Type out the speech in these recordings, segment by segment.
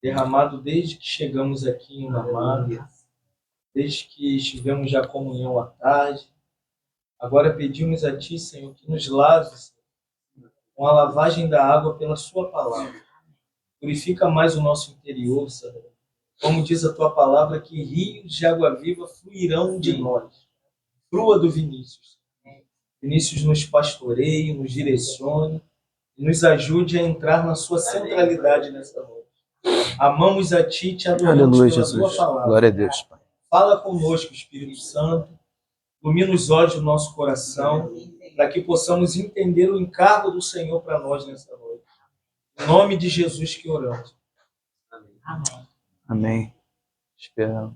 derramado desde que chegamos aqui em Namá, desde que estivemos já comunhão à tarde. Agora pedimos a Ti, Senhor, que nos laves com a lavagem da água pela Sua palavra. Purifica mais o nosso interior, Senhor. Como diz a Tua palavra, que rios de água viva fluirão de nós. Flua do Vinícius. Vinícius nos pastoreie, nos direcione e nos ajude a entrar na Sua centralidade nessa noite. Amamos a Ti e Te adoramos. Aleluia, pela Jesus. Tua palavra. Glória a Deus, Pai. Fala conosco, Espírito Santo. Ilumina os olhos do nosso coração, para que possamos entender o encargo do Senhor para nós nessa noite. Em nome de Jesus que oramos. Amém. Amém. Esperamos.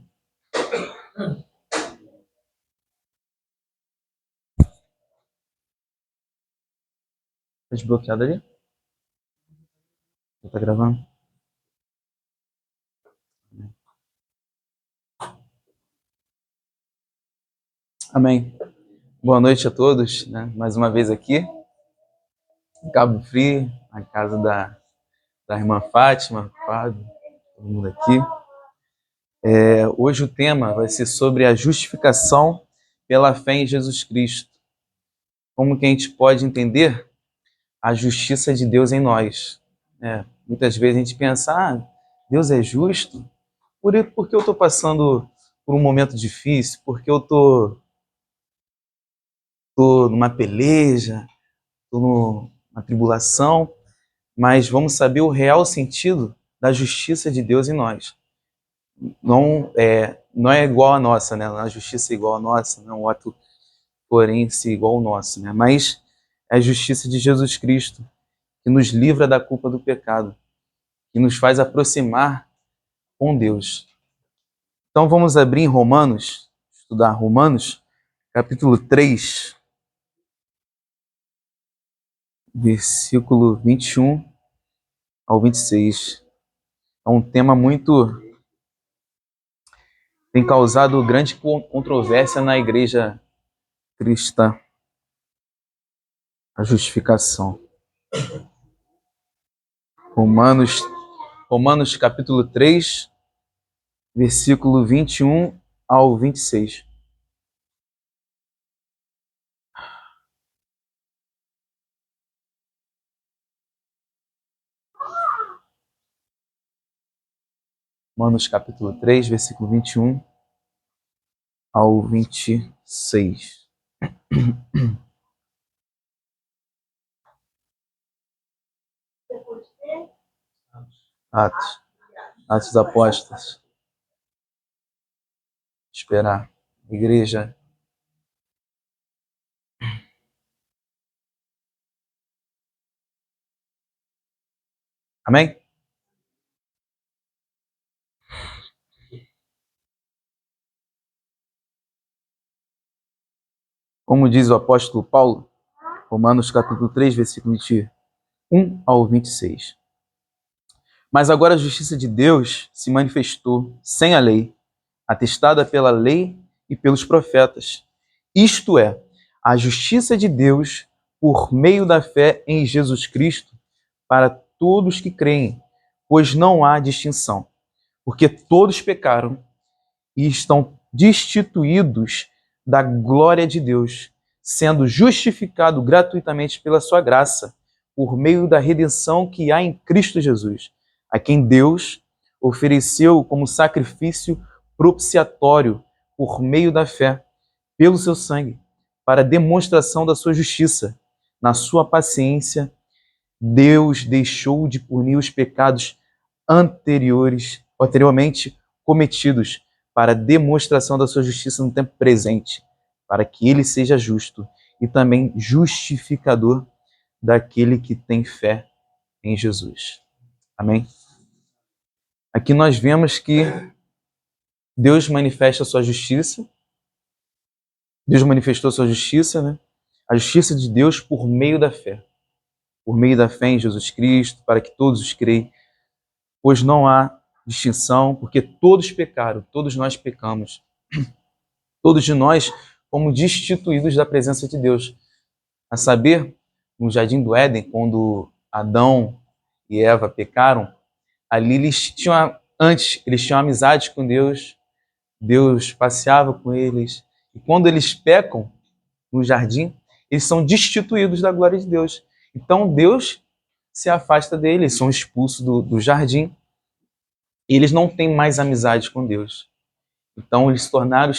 Tá desbloqueado ali? Já tá gravando? Amém. Boa noite a todos, né? Mais uma vez aqui, em Cabo Frio, na casa da irmã Fátima, Fábio, todo mundo aqui. Hoje o tema vai ser sobre a justificação pela fé em Jesus Cristo. Como que a gente pode entender a justiça de Deus em nós? Muitas vezes a gente pensa, Deus é justo? Porque eu estou passando por um momento difícil, porque eu estou numa peleja, estou numa tribulação, mas vamos saber o real sentido da justiça de Deus em nós. Não é igual a nossa, né? Não é a justiça igual a nossa, não é um ato forense igual ao nosso, né? Mas é a justiça de Jesus Cristo, que nos livra da culpa do pecado, que nos faz aproximar com Deus. Então vamos abrir em Romanos, estudar Romanos, capítulo 3, versículo 21 ao 26. É um tema tem causado grande controvérsia na igreja cristã. A justificação. Romanos capítulo 3, versículo 21 ao 26. Romanos capítulo 3, versículo 21 ao 26. Atos dos Apóstolos. Esperar. Igreja. Amém? Como diz o apóstolo Paulo, Romanos capítulo 3, versículo 21 ao 26. Mas agora a justiça de Deus se manifestou sem a lei, atestada pela lei e pelos profetas. Isto é, a justiça de Deus por meio da fé em Jesus Cristo para todos que creem, pois não há distinção, porque todos pecaram e estão destituídos da glória de Deus, sendo justificado gratuitamente pela sua graça, por meio da redenção que há em Cristo Jesus, a quem Deus ofereceu como sacrifício propiciatório por meio da fé, pelo seu sangue, para demonstração da sua justiça. Na sua paciência, Deus deixou de punir os pecados anteriormente cometidos, para demonstração da sua justiça no tempo presente, para que ele seja justo e também justificador daquele que tem fé em Jesus. Amém? Aqui nós vemos que Deus manifesta a sua justiça. Deus manifestou a sua justiça, né? A justiça de Deus por meio da fé. Por meio da fé em Jesus Cristo, para que todos os creem, pois não há distinção, porque todos pecaram, todos nós pecamos. Todos de nós fomos destituídos da presença de Deus. A saber, no Jardim do Éden, quando Adão e Eva pecaram, Ali antes eles tinham amizade com Deus, Deus passeava com eles. E quando eles pecam no jardim, eles são destituídos da glória de Deus. Então Deus se afasta deles, eles são expulsos do jardim. E eles não têm mais amizade com Deus. Então eles se tornaram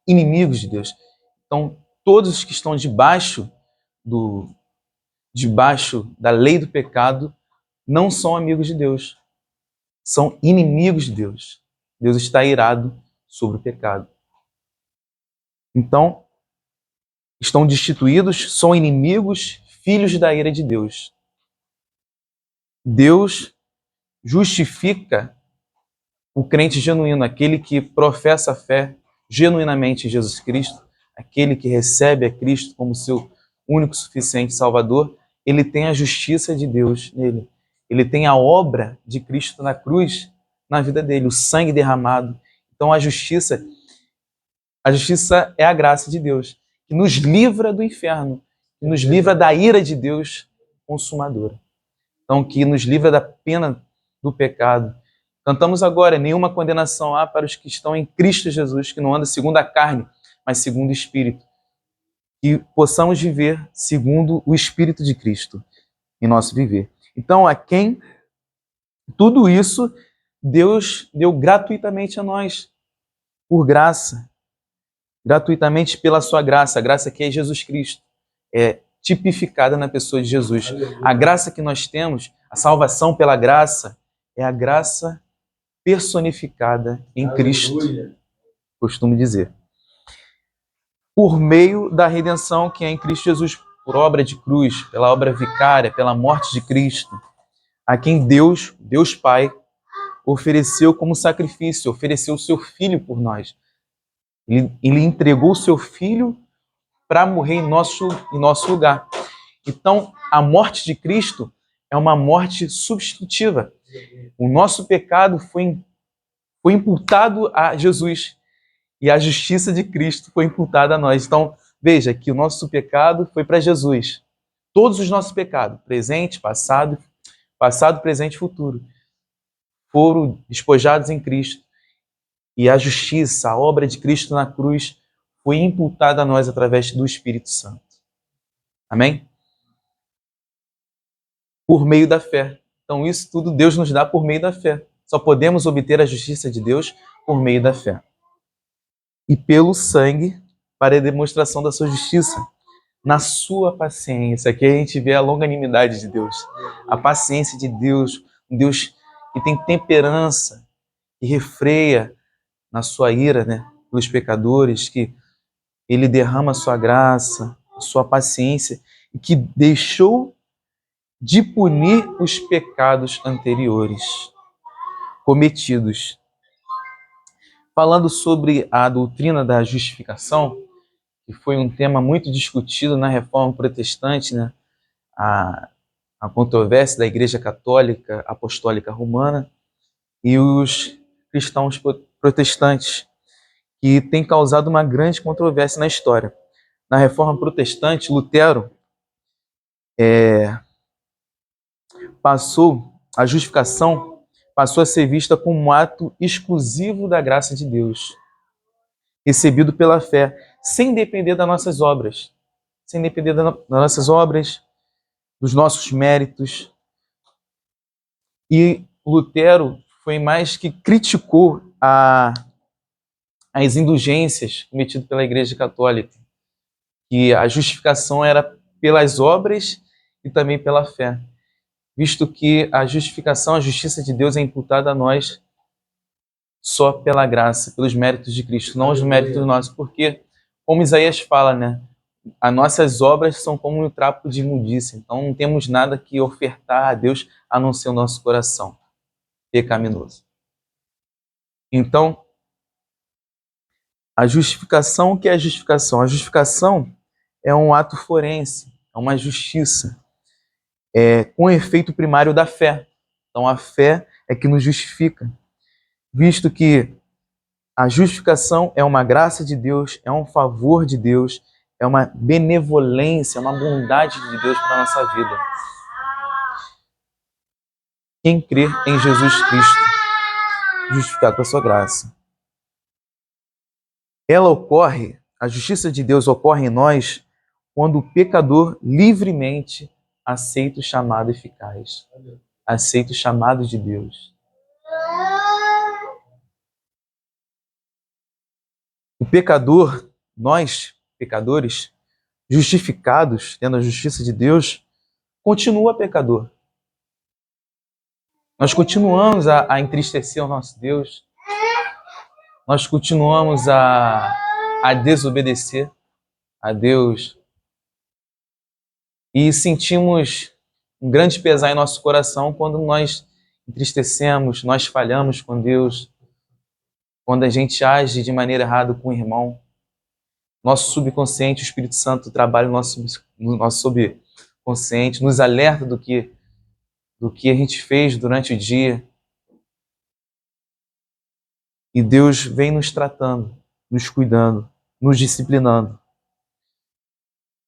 inimigos de Deus. Então todos os que estão debaixo da lei do pecado não são amigos de Deus. São inimigos de Deus. Deus está irado sobre o pecado. Então, estão destituídos, são inimigos, filhos da ira de Deus. Deus justifica o crente genuíno, aquele que professa a fé genuinamente em Jesus Cristo, aquele que recebe a Cristo como seu único, suficiente Salvador. Ele tem a justiça de Deus nele. Ele tem a obra de Cristo na cruz, na vida dele, o sangue derramado. Então a justiça é a graça de Deus, que nos livra do inferno, que nos livra da ira de Deus consumadora. Então, que nos livra da pena do pecado. Cantamos agora, nenhuma condenação há para os que estão em Cristo Jesus, que não andam segundo a carne, mas segundo o Espírito. Que possamos viver segundo o Espírito de Cristo em nosso viver. Então, a quem tudo isso Deus deu gratuitamente a nós, por graça, gratuitamente pela sua graça, a graça que é Jesus Cristo, é tipificada na pessoa de Jesus. A graça que nós temos, a salvação pela graça, é a graça personificada em Cristo, costumo dizer. Por meio da redenção que é em Cristo Jesus, por obra de cruz, pela obra vicária, pela morte de Cristo, a quem Deus Pai, ofereceu como sacrifício, ofereceu o seu Filho por nós. Ele entregou o seu Filho para morrer em nosso lugar. Então, a morte de Cristo é uma morte substitutiva. O nosso pecado foi imputado a Jesus e a justiça de Cristo foi imputada a nós. Então, veja que o nosso pecado foi para Jesus. Todos os nossos pecados, presente, passado, presente e futuro, foram despojados em Cristo. E a justiça, a obra de Cristo na cruz, foi imputada a nós através do Espírito Santo. Amém? Por meio da fé. Então, isso tudo Deus nos dá por meio da fé. Só podemos obter a justiça de Deus por meio da fé. E pelo sangue, para a demonstração da sua justiça, na sua paciência. Aqui a gente vê a longanimidade de Deus, a paciência de Deus, um Deus que tem temperança, que refreia na sua ira, né, pelos pecadores, que ele derrama a sua graça, a sua paciência, e que deixou de punir os pecados anteriores cometidos. Falando sobre a doutrina da justificação, que foi um tema muito discutido na Reforma Protestante, né? A controvérsia da Igreja Católica Apostólica Romana e os cristãos protestantes, que tem causado uma grande controvérsia na história. Na Reforma Protestante, Lutero a justificação passou a ser vista como um ato exclusivo da graça de Deus, recebido pela fé, sem depender das nossas obras, dos nossos méritos. E Lutero foi mais que criticou as indulgências cometidas pela Igreja Católica, que a justificação era pelas obras e também pela fé, visto que a justificação, a justiça de Deus é imputada a nós só pela graça, pelos méritos de Cristo, não os méritos nossos, porque, como Isaías fala, né, as nossas obras são como um trapo de imundícia, então não temos nada que ofertar a Deus a não ser o nosso coração pecaminoso. Então, a justificação, o que é a justificação? A justificação é um ato forense, é uma justiça, com efeito primário da fé. Então, a fé é que nos justifica, visto que a justificação é uma graça de Deus, é um favor de Deus, é uma benevolência, uma bondade de Deus para a nossa vida. quem crê em Jesus Cristo, justificado pela sua graça. A justiça de Deus ocorre em nós quando o pecador livremente aceita o chamado eficaz, aceita o chamado de Deus. O pecador, nós, pecadores, justificados, tendo a justiça de Deus, continua pecador. Nós continuamos a entristecer o nosso Deus, nós continuamos a desobedecer a Deus e sentimos um grande pesar em nosso coração quando nós entristecemos, nós falhamos com Deus, quando a gente age de maneira errada com o irmão. Nosso subconsciente, o Espírito Santo trabalha no nosso subconsciente, nos alerta do que a gente fez durante o dia. E Deus vem nos tratando, nos cuidando, nos disciplinando.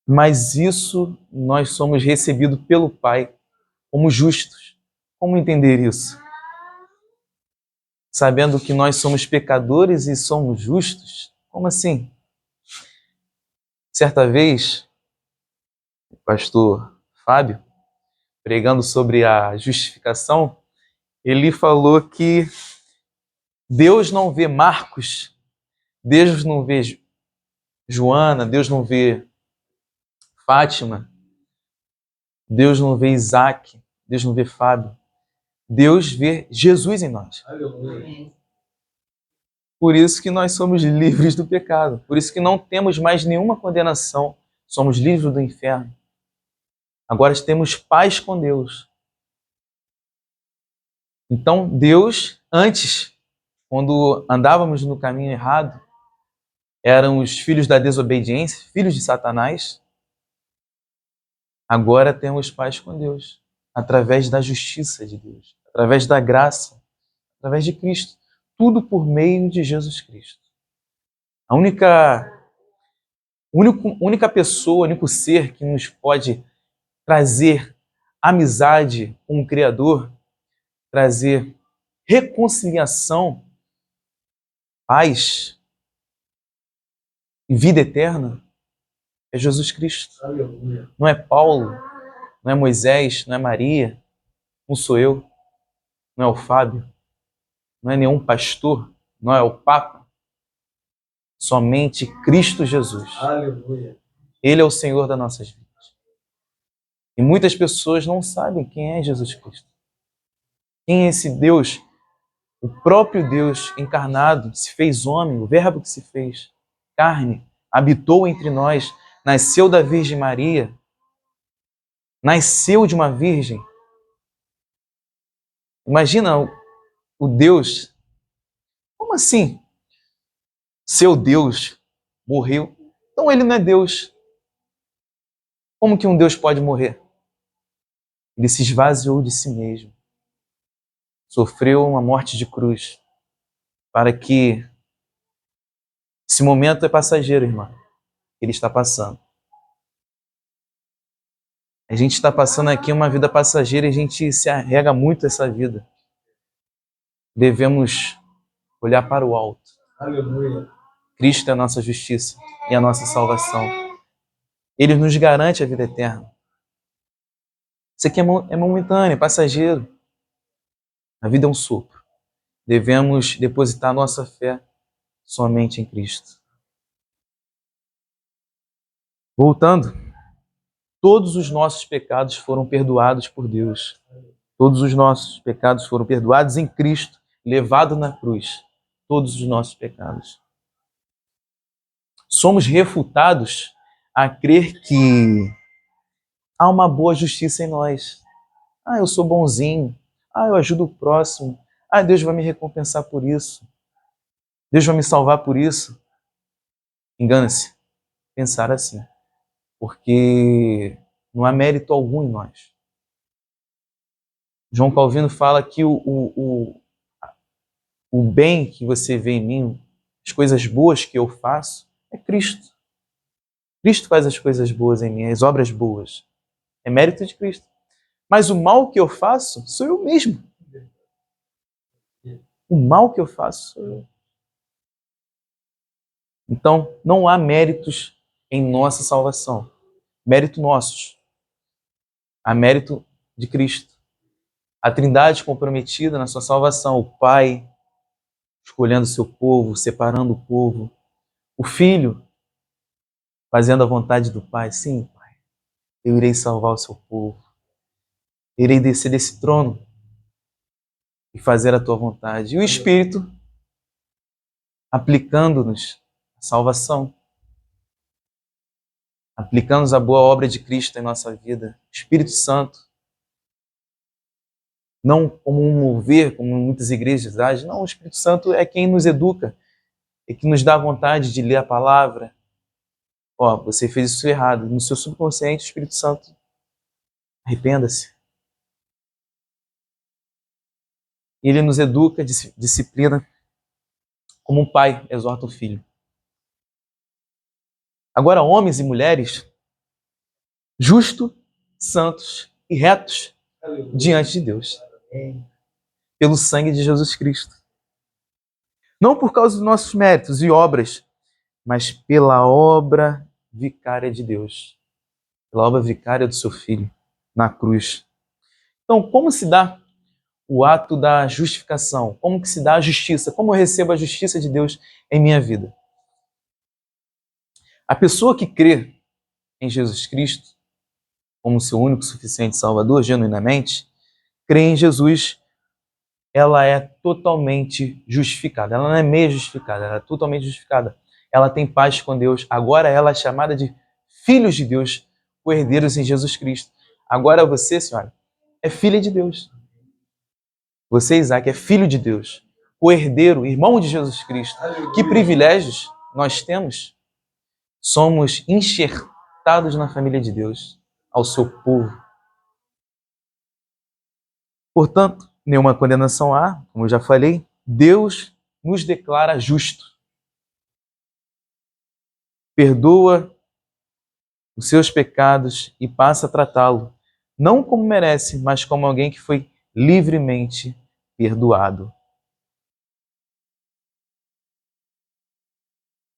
Mas isso nós somos recebidos pelo Pai como justos. Como entender isso? Sabendo que nós somos pecadores e somos justos? Como assim? Certa vez, o pastor Fábio, pregando sobre a justificação, ele falou que Deus não vê Marcos, Deus não vê Joana, Deus não vê Fátima, Deus não vê Isaac, Deus não vê Fábio. Deus vê Jesus em nós. Por isso que nós somos livres do pecado. Por isso que não temos mais nenhuma condenação. Somos livres do inferno. Agora temos paz com Deus. Então Deus, antes, quando andávamos no caminho errado, éramos filhos da desobediência, filhos de Satanás. Agora temos paz com Deus, através da justiça de Deus, através da graça, através de Cristo. Tudo por meio de Jesus Cristo. A única pessoa, o único ser que nos pode trazer amizade com o Criador, trazer reconciliação, paz e vida eterna, é Jesus Cristo. Não é Paulo, não é Moisés, não é Maria, não sou eu, não é o Fábio, não é nenhum pastor, não é o Papa. Somente Cristo Jesus. Aleluia. Ele é o Senhor das nossas vidas. E muitas pessoas não sabem quem é Jesus Cristo. Quem é esse Deus? O próprio Deus encarnado, se fez homem, o Verbo que se fez carne, habitou entre nós, nasceu da Virgem Maria, nasceu de uma virgem. Imagina o Deus. Como assim? Seu Deus morreu. Então ele não é Deus. Como que um Deus pode morrer? Ele se esvaziou de si mesmo. Sofreu uma morte de cruz. Para que esse momento é passageiro, irmão. Ele está passando. A gente está passando aqui uma vida passageira e a gente se arrega muito essa vida. Devemos olhar para o alto. Aleluia. Cristo é a nossa justiça e a nossa salvação. Ele nos garante a vida eterna. Isso aqui é momentâneo, é passageiro. A vida é um sopro. Devemos depositar nossa fé somente em Cristo. Voltando, todos os nossos pecados foram perdoados por Deus. Todos os nossos pecados foram perdoados em Cristo, levado na cruz. Todos os nossos pecados. Somos refutados a crer que há uma boa justiça em nós. Eu sou bonzinho. Eu ajudo o próximo. Deus vai me recompensar por isso. Deus vai me salvar por isso. Engana-se. Pensar assim. Porque não há mérito algum em nós. João Calvino fala que o bem que você vê em mim, as coisas boas que eu faço, é Cristo. Cristo faz as coisas boas em mim, as obras boas. É mérito de Cristo. Mas o mal que eu faço sou eu mesmo. O mal que eu faço sou eu. Então, não há méritos em nossa salvação. Mérito nossos. Há mérito de Cristo. A Trindade comprometida na sua salvação. O Pai escolhendo o seu povo, separando o povo. O Filho fazendo a vontade do Pai. Sim, Pai, eu irei salvar o seu povo. Irei descer desse trono e fazer a tua vontade. E o Espírito aplicando-nos a salvação. Aplicando-nos a boa obra de Cristo em nossa vida. Espírito Santo. Não como um mover, como muitas igrejas agem. Não, o Espírito Santo é quem nos educa. É que nos dá vontade de ler a palavra. Ó, você fez isso errado. No seu subconsciente, o Espírito Santo, arrependa-se. Ele nos educa, disciplina, como um pai exorta o filho. Agora, homens e mulheres, justos, santos e retos diante de Deus, pelo sangue de Jesus Cristo. Não por causa dos nossos méritos e obras, mas pela obra vicária de Deus, pela obra vicária do seu Filho na cruz. Então, como se dá o ato da justificação? Como que se dá a justiça? Como eu recebo a justiça de Deus em minha vida? A pessoa que crê em Jesus Cristo como seu único suficiente Salvador, genuinamente, crê em Jesus, ela é totalmente justificada. Ela não é meio justificada, ela é totalmente justificada. Ela tem paz com Deus. Agora ela é chamada de filhos de Deus, co-herdeiros em Jesus Cristo. Agora você, senhora, é filha de Deus. Você, Isaac, é filho de Deus, co-herdeiro, irmão de Jesus Cristo. Que privilégios nós temos? Somos enxertados na família de Deus, ao seu povo. Portanto, nenhuma condenação há, como eu já falei, Deus nos declara justo. Perdoa os seus pecados e passa a tratá-lo, não como merece, mas como alguém que foi livremente perdoado.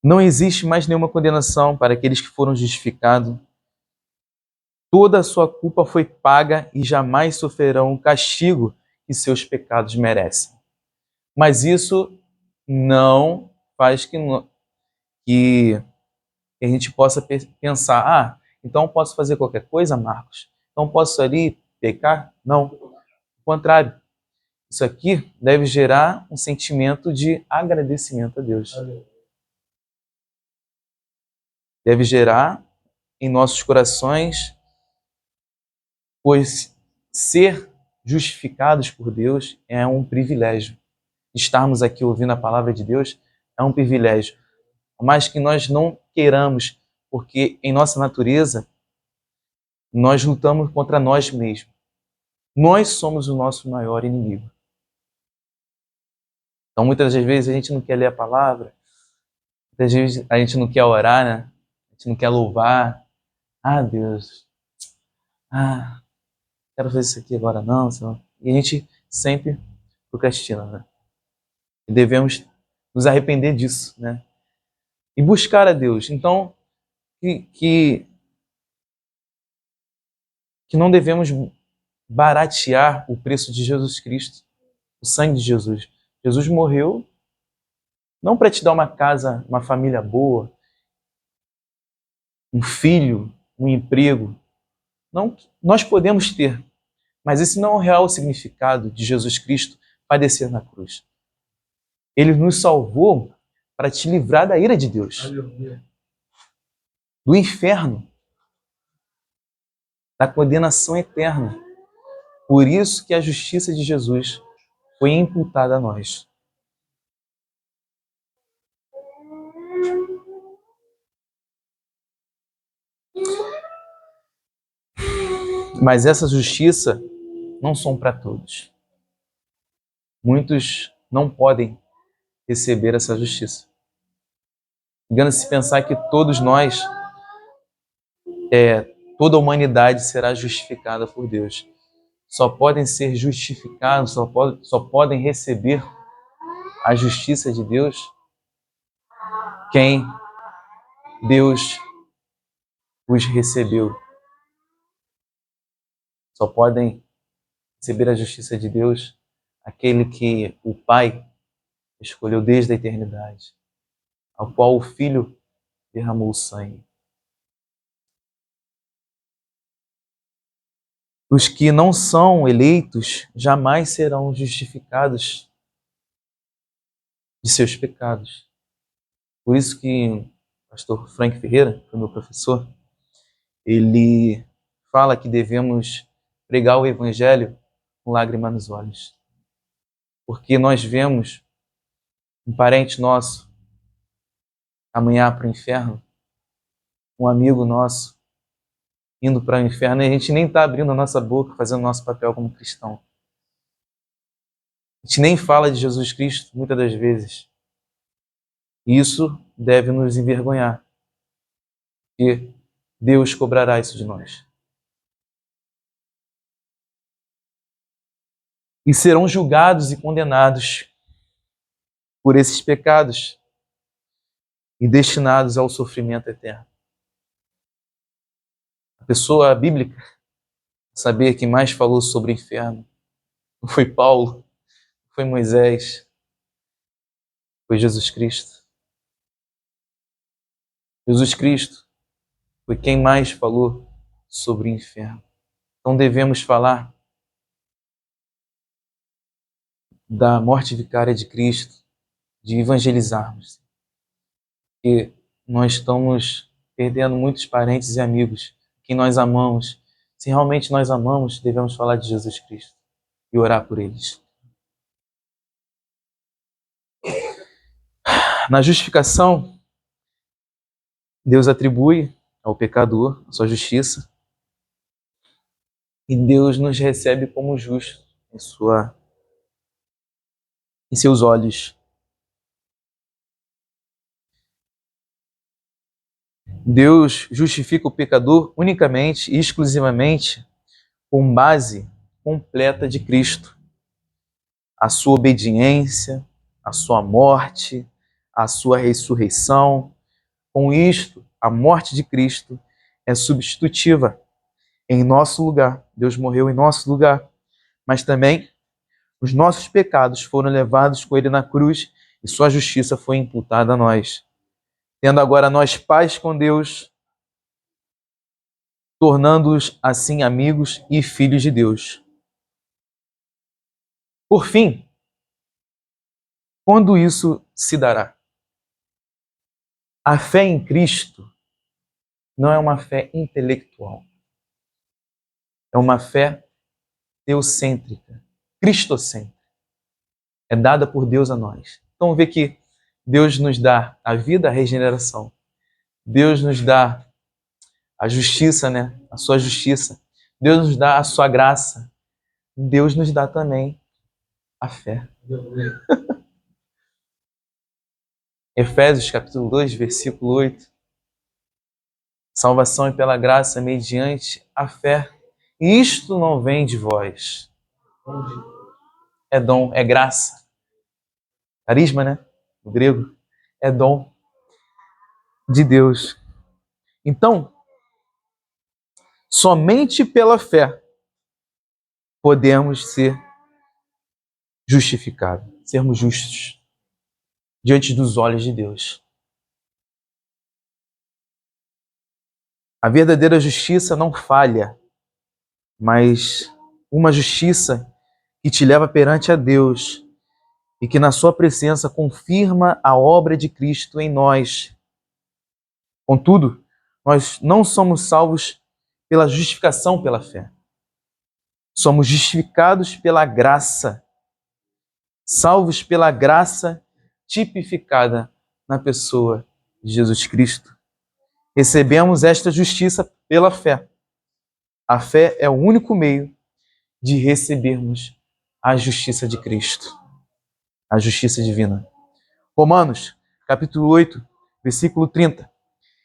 Não existe mais nenhuma condenação para aqueles que foram justificados. Toda a sua culpa foi paga e jamais sofrerão o castigo que seus pecados merecem. Mas isso não faz que a gente possa pensar, então posso fazer qualquer coisa, Marcos? Então posso ali pecar? Não. Ao contrário. Isso aqui deve gerar um sentimento de agradecimento a Deus. Deve gerar em nossos corações, pois ser justificados por Deus é um privilégio. Estarmos aqui ouvindo a palavra de Deus é um privilégio. Mas que nós não queiramos, porque em nossa natureza nós lutamos contra nós mesmos. Nós somos o nosso maior inimigo. Então muitas das vezes a gente não quer ler a palavra, muitas vezes a gente não quer orar, né? A gente não quer louvar. Deus, quero fazer isso aqui agora não, Senhor. E a gente sempre procrastina, né? E devemos nos arrepender disso, né? E buscar a Deus. Então, que não devemos baratear o preço de Jesus Cristo, o sangue de Jesus. Jesus morreu não para te dar uma casa, uma família boa, um filho, um emprego. Não, nós podemos ter, mas esse não é o real significado de Jesus Cristo padecer na cruz. Ele nos salvou para te livrar da ira de Deus, do inferno, da condenação eterna. Por isso que a justiça de Jesus foi imputada a nós. Mas essa justiça não são para todos. Muitos não podem receber essa justiça. Engana-se pensar que todos nós, toda a humanidade será justificada por Deus. só podem ser justificados, só podem receber a justiça de Deus quem Deus os recebeu. Só podem receber a justiça de Deus aquele que o Pai escolheu desde a eternidade, ao qual o Filho derramou o sangue. Os que não são eleitos jamais serão justificados de seus pecados. Por isso que o pastor Frank Ferreira, que foi meu professor, ele fala que devemos pregar o evangelho com lágrima nos olhos. Porque nós vemos um parente nosso caminhar para o inferno, um amigo nosso indo para o inferno, e a gente nem está abrindo a nossa boca, fazendo o nosso papel como cristão. A gente nem fala de Jesus Cristo, muitas das vezes. E isso deve nos envergonhar, porque Deus cobrará isso de nós. E serão julgados e condenados por esses pecados e destinados ao sofrimento eterno. A pessoa bíblica, saber que mais falou sobre o inferno, não foi Paulo, não foi Moisés, foi Jesus Cristo. Jesus Cristo foi quem mais falou sobre o inferno. Então devemos falar da morte vicária de Cristo, de evangelizarmos. Porque nós estamos perdendo muitos parentes e amigos que nós amamos. Se realmente nós amamos, devemos falar de Jesus Cristo e orar por eles. Na justificação, Deus atribui ao pecador a sua justiça e Deus nos recebe como justos em seus olhos. Deus justifica o pecador unicamente e exclusivamente com base completa de Cristo. A sua obediência, a sua morte, a sua ressurreição. Com isto, a morte de Cristo é substitutiva em nosso lugar. Deus morreu em nosso lugar. Mas também os nossos pecados foram levados com ele na cruz e sua justiça foi imputada a nós. Tendo agora nós paz com Deus, tornando-os assim amigos e filhos de Deus. Por fim, quando isso se dará? A fé em Cristo não é uma fé intelectual. É uma fé teocêntrica, cristocêntrica. É dada por Deus a nós. Então vê que Deus nos dá a vida, a regeneração. Deus nos dá a justiça, né? A sua justiça. Deus nos dá a sua graça. Deus nos dá também a fé. Efésios capítulo 2, versículo 8. Salvação é pela graça mediante a fé. E isto não vem de vós. É dom, é graça. Carisma, né? No grego. É dom de Deus. Então, somente pela fé podemos ser justificados, sermos justos diante dos olhos de Deus. A verdadeira justiça não falha, mas uma justiça que te leva perante a Deus e que na sua presença confirma a obra de Cristo em nós. Contudo, nós não somos salvos pela justificação pela fé. Somos justificados pela graça, salvos pela graça tipificada na pessoa de Jesus Cristo. Recebemos esta justiça pela fé. A fé é o único meio de recebermos a justiça de Cristo, a justiça divina. Romanos, capítulo 8, versículo 30.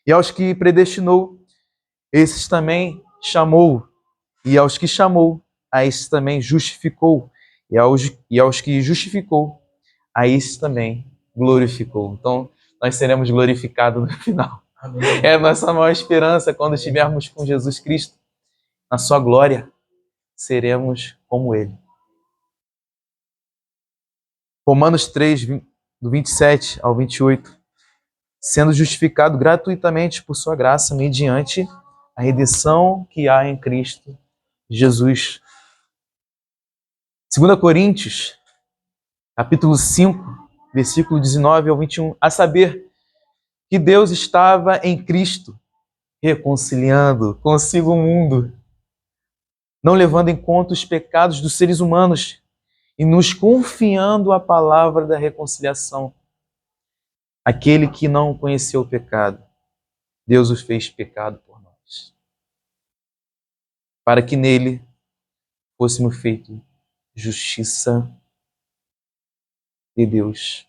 E aos que predestinou, esses também chamou. E aos que chamou, a estes também justificou. E aos que justificou, a estes também glorificou. Então, nós seremos glorificados no final. Amém. É a nossa maior esperança quando estivermos com Jesus Cristo. Na sua glória, seremos como Ele. Romanos 3, do 27 ao 28. Sendo justificado gratuitamente por sua graça, mediante a redenção que há em Cristo Jesus. 2 Coríntios, capítulo 5, versículo 19 ao 21. A saber, que Deus estava em Cristo, reconciliando consigo o mundo, não levando em conta os pecados dos seres humanos e nos confiando a palavra da reconciliação. Aquele que não conheceu o pecado, Deus o fez pecado por nós, para que nele fôssemos feitos justiça de Deus.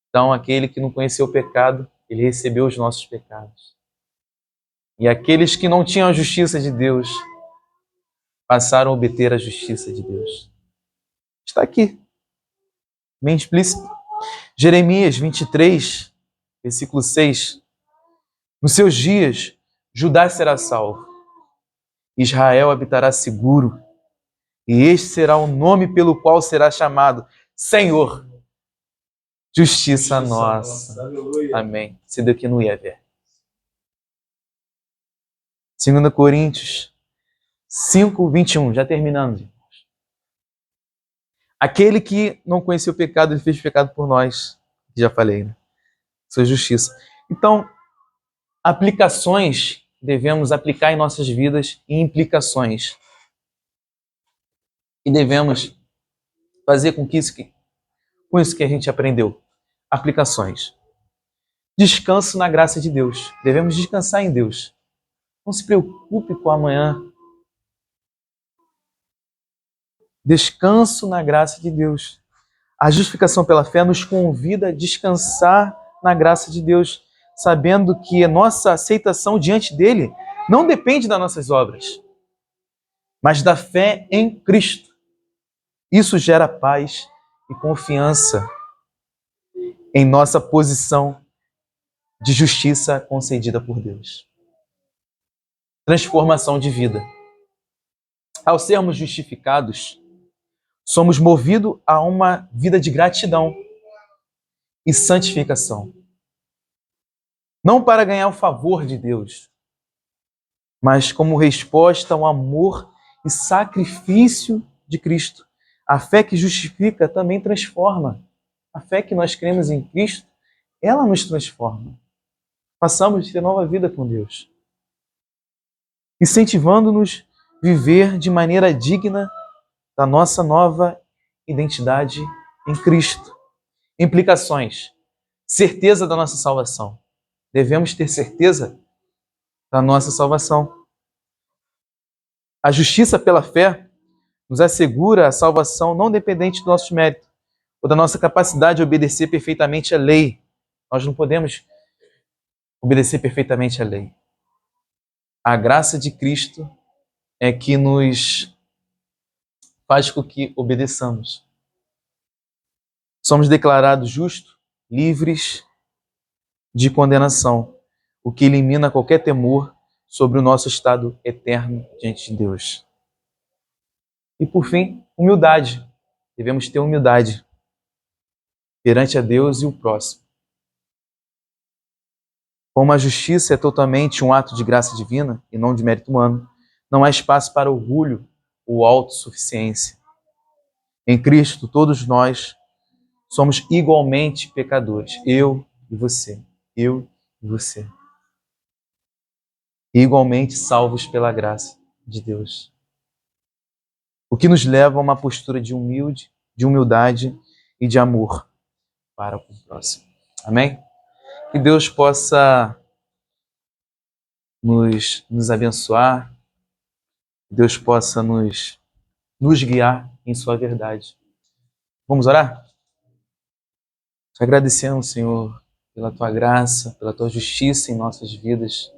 Então, aquele que não conheceu o pecado, ele recebeu os nossos pecados. E aqueles que não tinham a justiça de Deus, passaram a obter a justiça de Deus. Está aqui, bem explícito. Jeremias 23, versículo 6. Nos seus dias, Judá será salvo, Israel habitará seguro, e este será o nome pelo qual será chamado Senhor, justiça nossa. Aleluia. Amém. Isso daqui não ia ver. 2 Coríntios 5, 21. Já terminando, irmãos. Aquele que não conheceu o pecado, ele fez pecado por nós. Já falei, né? Sua justiça. Então, aplicações devemos aplicar em nossas vidas e implicações. E devemos fazer com isso que a gente aprendeu. Aplicações. Descanso na graça de Deus. Devemos descansar em Deus. Não se preocupe com amanhã. Descanso na graça de Deus. A justificação pela fé nos convida a descansar na graça de Deus, sabendo que a nossa aceitação diante dele não depende das nossas obras, mas da fé em Cristo. Isso gera paz e confiança em nossa posição de justiça concedida por Deus. Transformação de vida. Ao sermos justificados, somos movidos a uma vida de gratidão e santificação. Não para ganhar o favor de Deus, mas como resposta ao amor e sacrifício de Cristo. A fé que justifica também transforma. A fé que nós cremos em Cristo, ela nos transforma. Passamos a ter nova vida com Deus, incentivando-nos a viver de maneira digna da nossa nova identidade em Cristo. Implicações. Certeza da nossa salvação. Devemos ter certeza da nossa salvação. A justiça pela fé nos assegura a salvação não dependente do nosso mérito ou da nossa capacidade de obedecer perfeitamente à lei. Nós não podemos obedecer perfeitamente à lei. A graça de Cristo é que nos faz com que obedeçamos. Somos declarados justos, livres de condenação, o que elimina qualquer temor sobre o nosso estado eterno diante de Deus. E por fim, humildade. Devemos ter humildade perante a Deus e o próximo. Como a justiça é totalmente um ato de graça divina e não de mérito humano, não há espaço para orgulho ou autossuficiência. Em Cristo, todos nós somos igualmente pecadores. Eu e você. Eu e você. Igualmente salvos pela graça de Deus. O que nos leva a uma postura de humildade e de amor para com o próximo. Amém? Que Deus possa nos abençoar, que Deus possa nos guiar em sua verdade. Vamos orar? Te agradecemos, Senhor, pela tua graça, pela tua justiça em nossas vidas,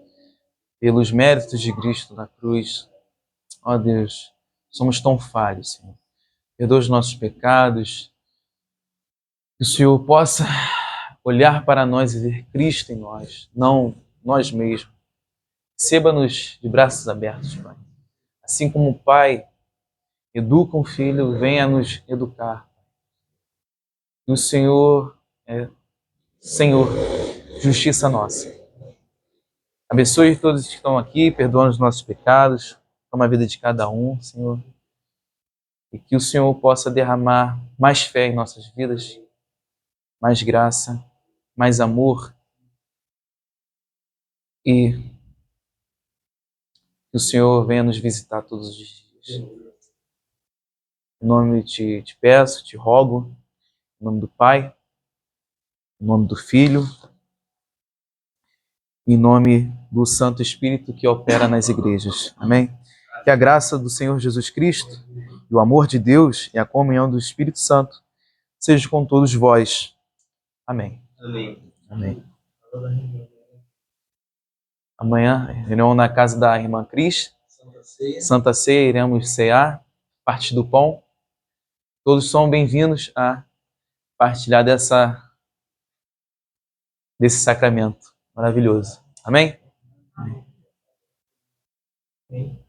pelos méritos de Cristo na cruz. Ó Deus, somos tão falhos, Senhor. Perdoa os nossos pecados. Que o Senhor possa olhar para nós e ver Cristo em nós, não nós mesmos. Receba-nos de braços abertos, Pai. Assim como o Pai educa um filho, venha nos educar. E o Senhor é Senhor, justiça nossa. Abençoe todos que estão aqui, perdoa os nossos pecados, toma a vida de cada um, Senhor. E que o Senhor possa derramar mais fé em nossas vidas, mais graça, mais amor. E que o Senhor venha nos visitar todos os dias. Em nome te peço, te rogo, em nome do Pai, em nome do Filho, em nome do Santo Espírito que opera nas igrejas. Amém? Que a graça do Senhor Jesus Cristo, e o amor de Deus e a comunhão do Espírito Santo seja com todos vós. Amém. Amém. Amém. Amanhã, reunião na casa da irmã Cris. Santa Ceia, iremos cear, parte do pão. Todos são bem-vindos a partilhar desse sacramento maravilhoso. Amém? Amém.